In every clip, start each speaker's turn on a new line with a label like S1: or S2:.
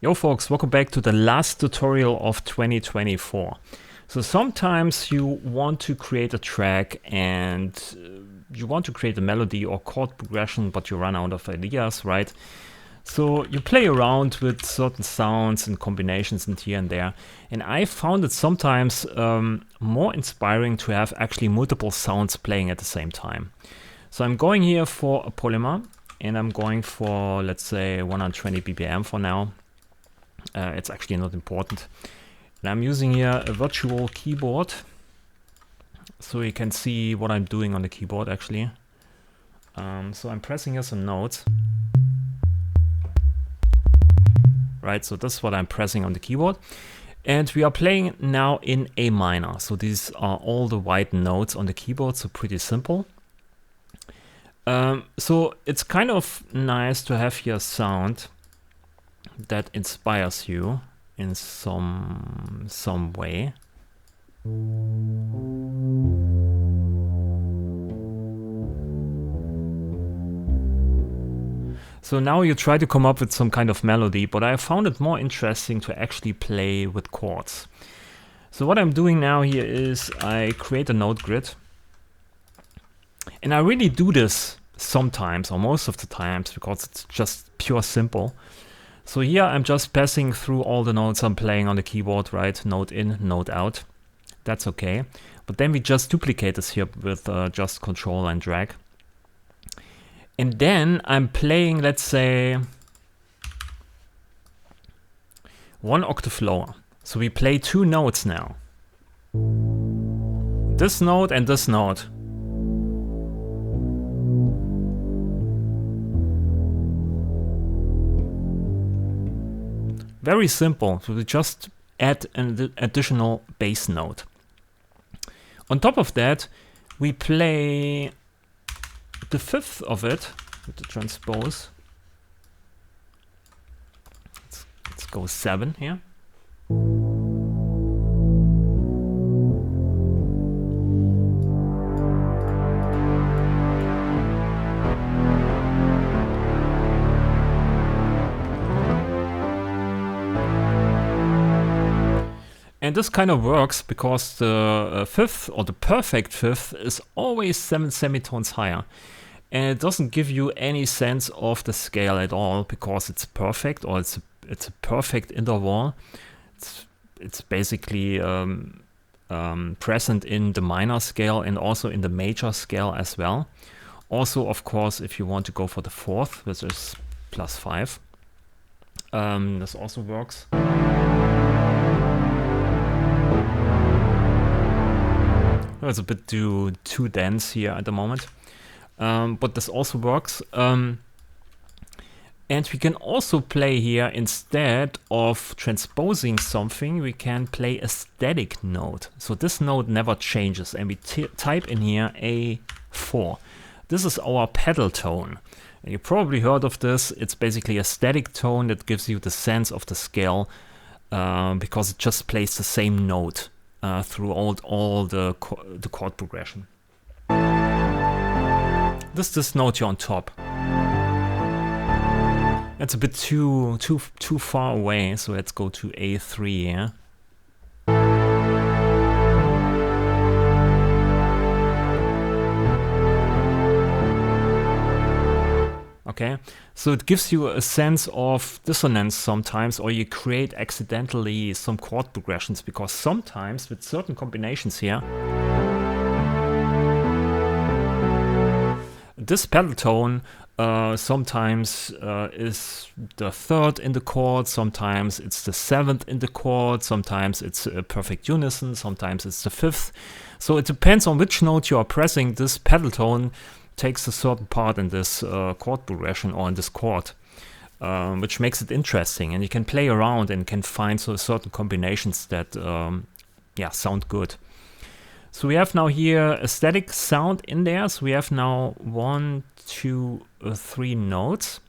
S1: Yo folks, welcome back to the last tutorial of 2024. So sometimes you want to create a track and you want to create a melody or chord progression, but you run out of ideas, right? So you play around with certain sounds and combinations and here and there. And I found it sometimes more inspiring to have actually multiple sounds playing at the same time. So I'm going here for a polymer and I'm going for, let's say, 120 BPM for now. It's actually not important. And I'm using here a virtual keyboard, so you can see what I'm doing on the keyboard actually. So I'm pressing here some notes. Right, so this is what I'm pressing on the keyboard. And we are playing now in A minor. So these are all the white notes on the keyboard, so pretty simple. So it's kind of nice to have here a sound that inspires you in some way. So now you try to come up with some kind of melody, but I found it more interesting to actually play with chords. So what I'm doing now here is I create a note grid. And I really do this sometimes, or most of the times, because it's just pure simple. So here I'm just passing through all the notes I'm playing on the keyboard, right? Note in, note out. That's okay. But then we just duplicate this here with just control and drag. And then I'm playing, let's say, 1 octave lower. So we play 2 notes now. This note and this note. Very simple, so we just add an additional bass note. On top of that, we play the fifth of it with the transpose. Let's go 7 here. And this kind of works because the fifth, or the perfect fifth, is always 7 semitones higher. And it doesn't give you any sense of the scale at all because it's perfect, or it's a perfect interval. It's basically present in the minor scale and also in the major scale as well. Also, of course, if you want to go for the fourth, which is +5, this also works. It's a bit too dense here at the moment, but this also works. And we can also play here, instead of transposing something, we can play a static note. So this note never changes, and we type in here A4. This is our pedal tone. And you probably heard of this. It's basically a static tone that gives you the sense of the scale because it just plays the same note through all the chord progression. This note here on top. That's a bit too far away, so let's go to A3 here. Okay, so it gives you a sense of dissonance sometimes, or you create accidentally some chord progressions, because sometimes with certain combinations here, this pedal tone sometimes is the 3rd in the chord, sometimes it's the 7th in the chord, sometimes it's a perfect unison, sometimes it's the 5th. So it depends on which note you are pressing. This pedal tone takes a certain part in this chord progression or in this chord, which makes it interesting, and you can play around and can find certain combinations that sound good. So we have now here a static sound in there. So we have now 1, 2, 3 notes.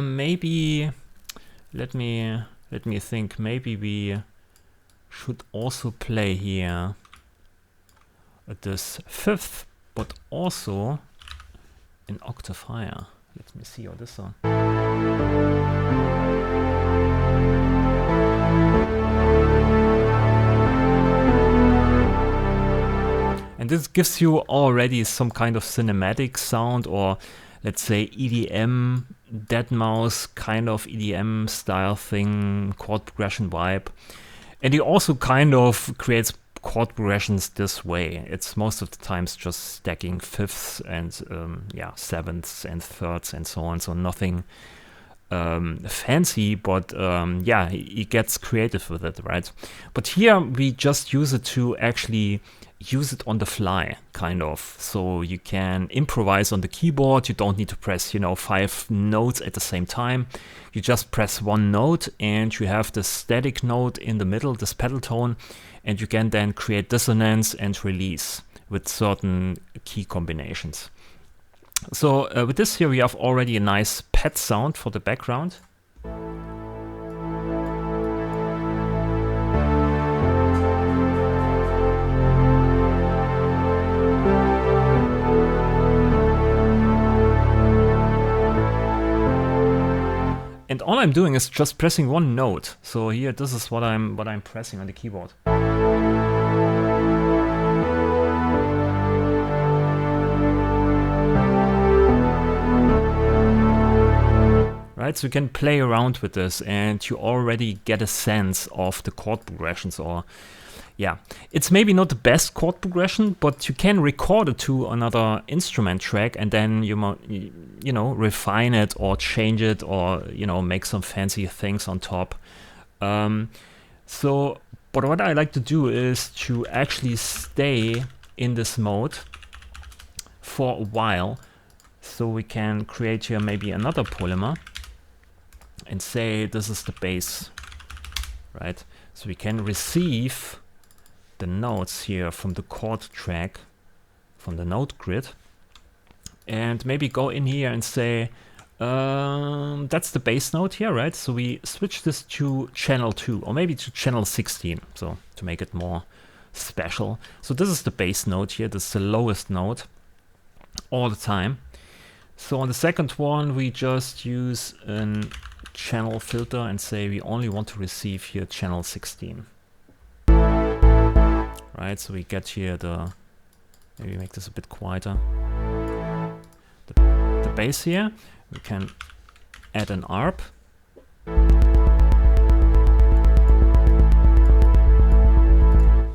S1: Maybe let me think. Maybe we should also play here this 5th but also an octave higher. Let me see how this sounds. And this gives you already some kind of cinematic sound, or let's say EDM, dead mouse kind of EDM style thing, chord progression vibe. And he also kind of creates chord progressions this way. It's most of the times just stacking fifths and yeah, sevenths and thirds and so on. So nothing fancy, but yeah, he gets creative with it, right? But here we just use it to actually use it on the fly, kind of. So you can improvise on the keyboard. You don't need to press, you know, 5 notes at the same time. You just press one note and you have the static note in the middle, this pedal tone, and you can then create dissonance and release with certain key combinations. So with this here we have already a nice pad sound for the background. And all I'm doing is just pressing one note. So here, this is what I'm pressing on the keyboard. Right, so you can play around with this and you already get a sense of the chord progressions, or yeah, it's maybe not the best chord progression, but you can record it to another instrument track and then you know, refine it or change it, or you know, make some fancy things on top. So, but what I like to do is to actually stay in this mode for a while, so we can create here maybe another polymer and say this is the bass, right? So we can receive the notes here from the chord track, from the note grid, and maybe go in here and say that's the bass note here, right? So we switch this to channel 2 or maybe to channel 16, so to make it more special. So this is the bass note here, this is the lowest note all the time. So on the second one we just use a channel filter and say we only want to receive here channel 16. Right, so we get here the, maybe make this a bit quieter, the bass here. We can add an ARP.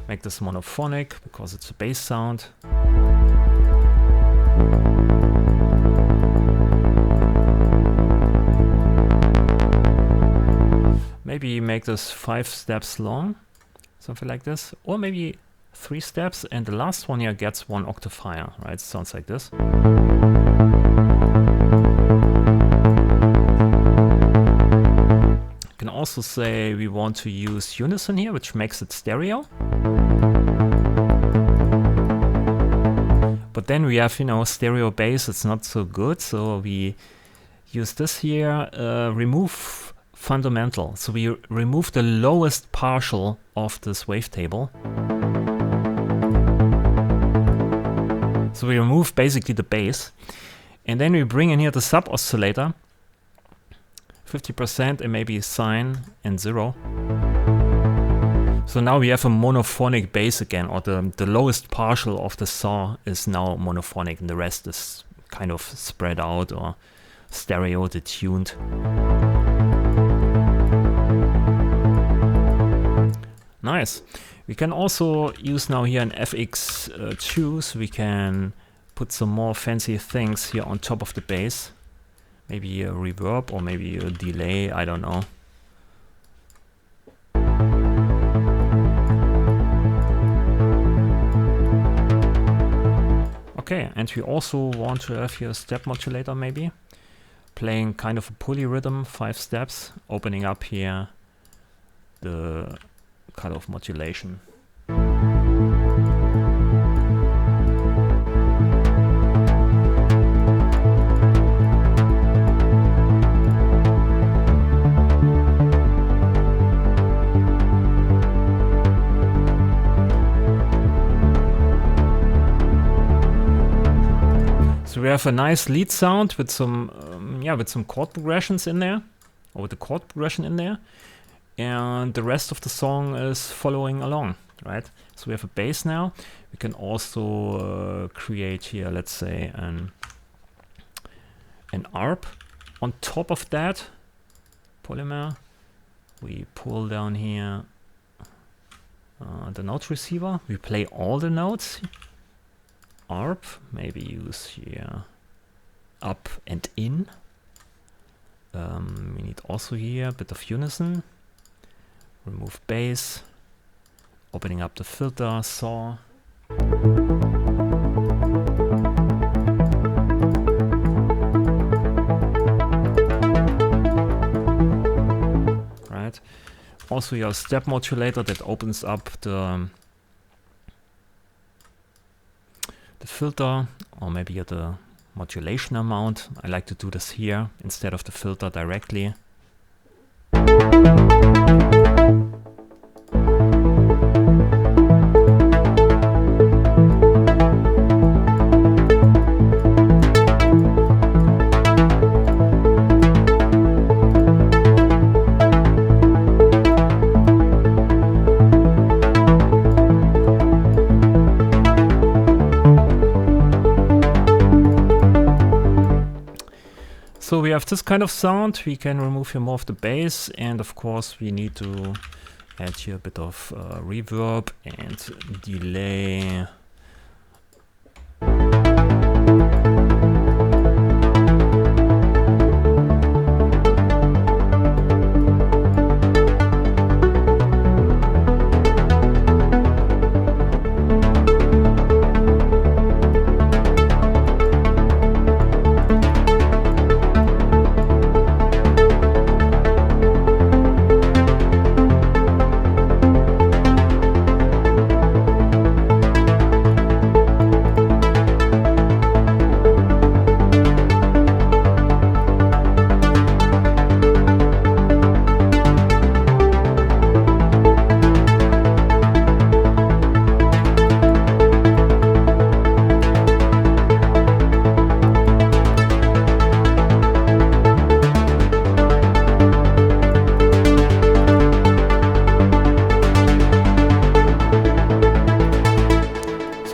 S1: Make this monophonic because it's a bass sound. Maybe make this 5 steps long, something like this, or maybe 3 steps, and the last one here gets 1 octave higher, right? It sounds like this. You can also say we want to use unison here, which makes it stereo. But then we have, you know, stereo bass, it's not so good, so we use this here, remove fundamental. So we remove the lowest partial of this wavetable. So we remove basically the bass, and then we bring in here the sub oscillator, 50% and maybe sine and 0. So now we have a monophonic bass again, or the lowest partial of the saw is now monophonic and the rest is kind of spread out or stereo detuned. Nice. We can also use now here an FX2, so we can put some more fancy things here on top of the bass. Maybe a reverb or maybe a delay, I don't know. Okay, and we also want to have here a step modulator maybe. Playing kind of a polyrhythm, 5 steps, opening up here the kind of modulation. So we have a nice lead sound with some chord progressions in there, or with the chord progression in there, and the rest of the song is following along, right? So we have a bass now. We can also create here, let's say, an ARP on top of that polymer. We pull down here the note receiver. We play all the notes. ARP, maybe use here up and in. We need also here a bit of unison. Remove bass. Opening up the filter saw. Right. Also your step modulator that opens up the filter, or maybe the modulation amount. I like to do this here instead of the filter directly. So we have this kind of sound. We can remove here more of the bass, and of course we need to add here a bit of reverb and delay.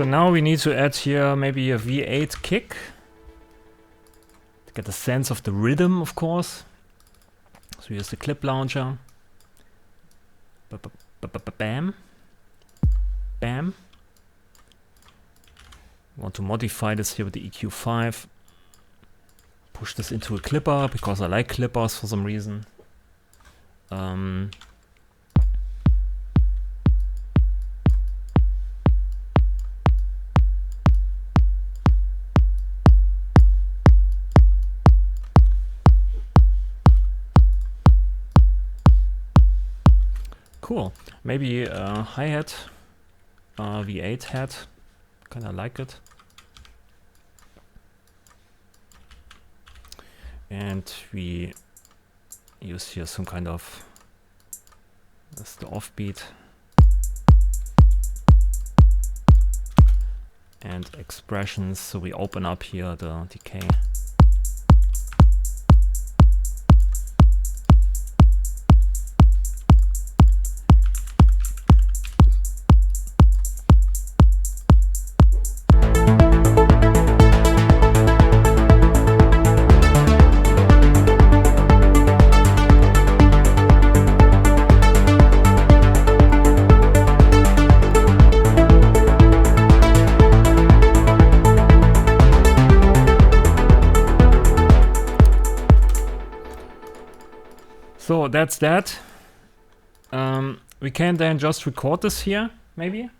S1: Now we need to add here maybe a V8 kick to get a sense of the rhythm, of course. So here's the clip launcher. Bam. Bam. Want to modify this here with the EQ5. Push this into a clipper because I like clippers for some reason. Cool. Maybe a hi-hat, V8 hat. Kinda like it. And we use here some kind of, that's the offbeat. And expressions, so we open up here the decay. So that's that. We can then just record this here, maybe.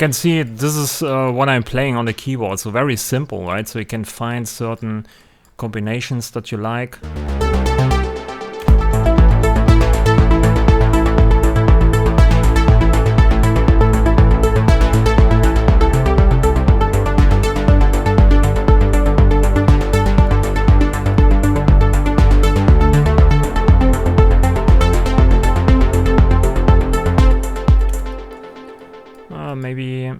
S1: can see this is what I'm playing on the keyboard. So very simple, right? So you can find certain combinations that you like. Maybe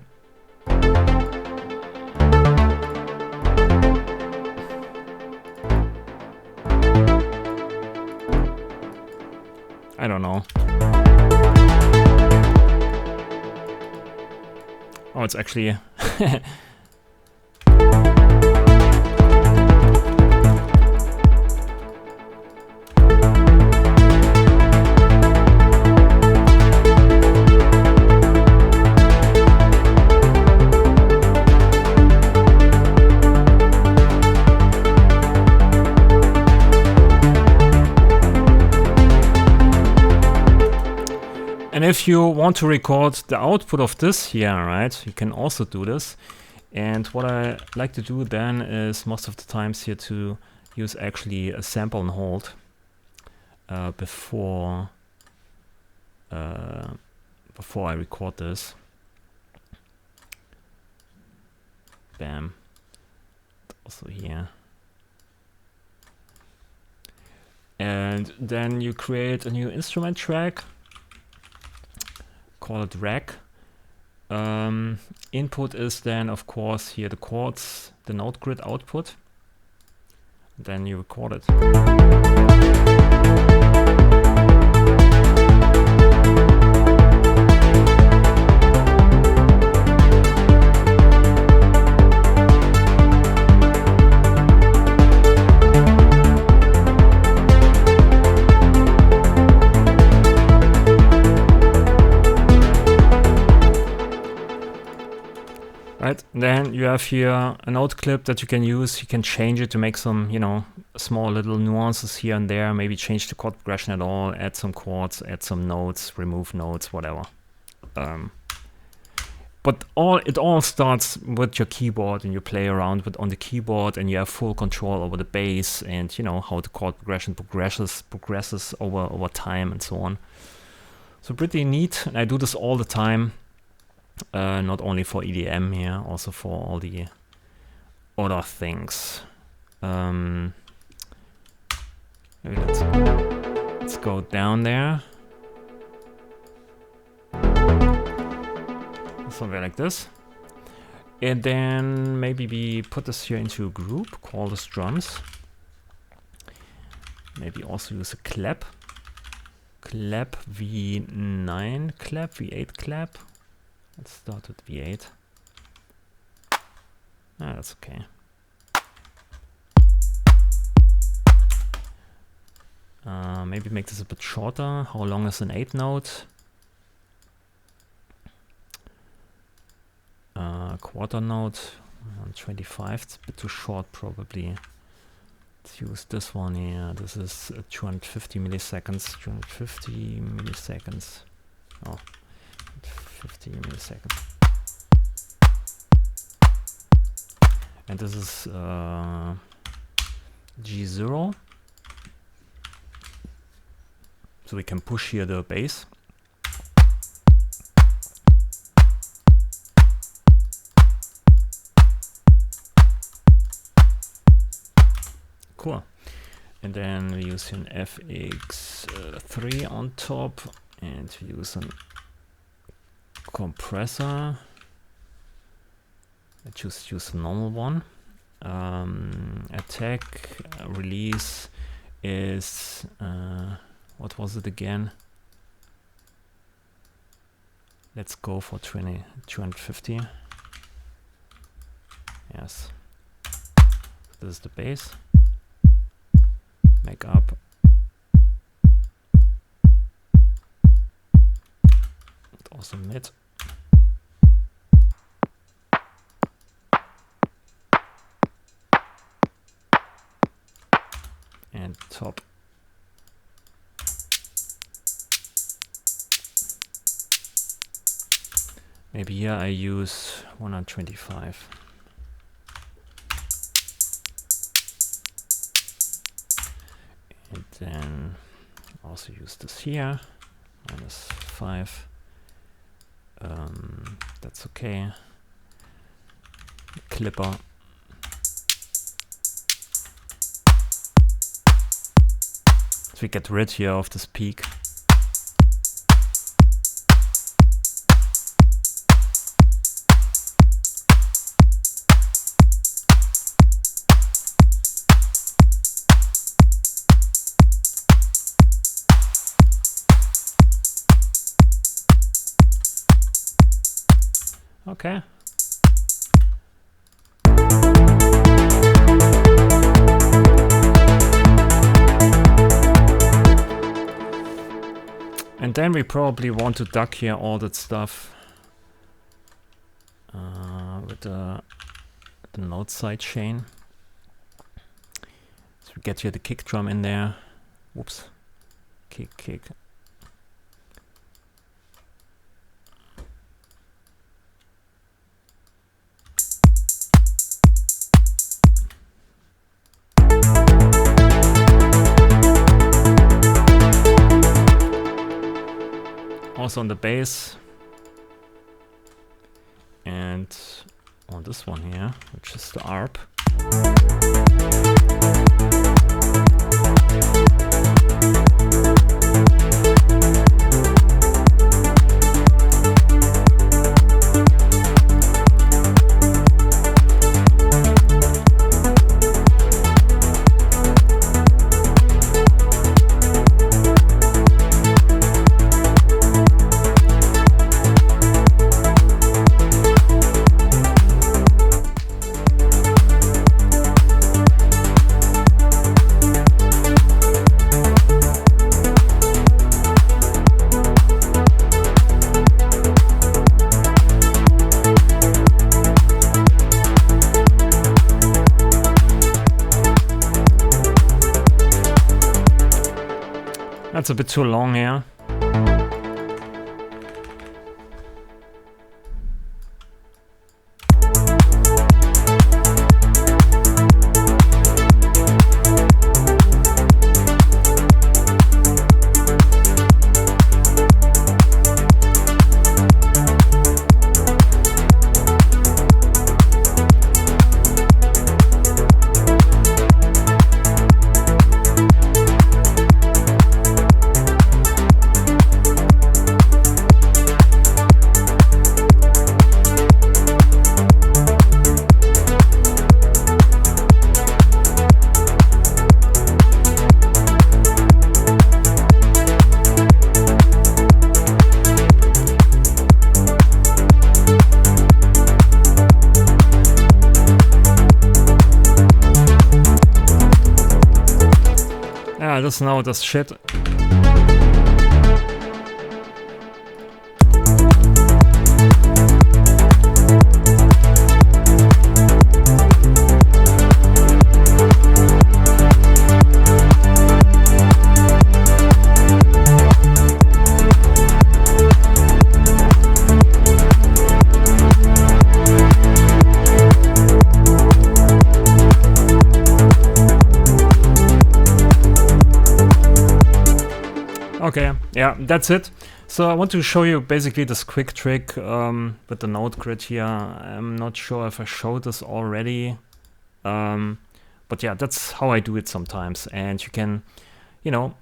S1: I don't know. Oh, it's actually And if you want to record the output of this here, right, you can also do this. And what I like to do then is most of the times here to use actually a sample and hold before I record this. Bam. Also here. And then you create a new instrument track. Call it rack. Input is then, of course, here the chords, the note grid output. Then you record it. Right, then you have here a note clip that you can use. You can change it to make some, you know, small little nuances here and there. Maybe change the chord progression at all, add some chords, add some notes, remove notes, whatever. But it all starts with your keyboard, and you play around with on the keyboard, and you have full control over the bass and, you know, how the chord progression progresses over time and so on. So pretty neat, and I do this all the time. Not only for EDM here, also for all the other things. Maybe let's go down there. Something like this. And then maybe we put this here into a group, call this drums. Maybe also use a clap. Clap V9 clap, V8 clap. Let's start with V8. That's okay. Maybe make this a bit shorter. How long is an 8 note? Quarter note, 25. It's a bit too short, probably. Let's use this one here. This is 250 milliseconds. 250 milliseconds. Oh. 50 milliseconds. And this is G0. So we can push here the bass. Cool. And then we use an FX3 on top, and we use an compressor. I just use a normal one. Attack release is what was it again? Let's go for 250. Yes. This is the bass. Make up. And also mid. And top. Maybe here I use 125. And then also use this here, -5. That's okay. Clipper. So we get rid here of this peak. Okay. And then we probably want to duck here all that stuff with the note side chain. So we get here the kick drum in there. Whoops. Kick. Also on the bass, and on this one here, which is the ARP. That's a bit too long here. I just know this shit. Okay, yeah, that's it. So I want to show you basically this quick trick with the note grid here. I'm not sure if I showed this already, but yeah, that's how I do it sometimes. And you can, you know,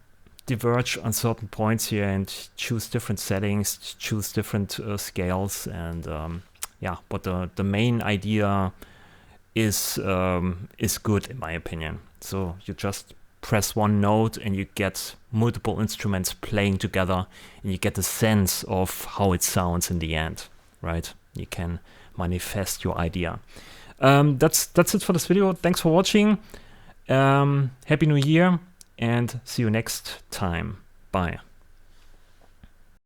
S1: diverge on certain points here and choose different settings, choose different scales, and yeah. But the main idea is good in my opinion. So you just press one note and you get multiple instruments playing together and you get a sense of how it sounds in the end, right? You can manifest your idea. That's it for this video. Thanks for watching. Happy New Year and see you next time. Bye.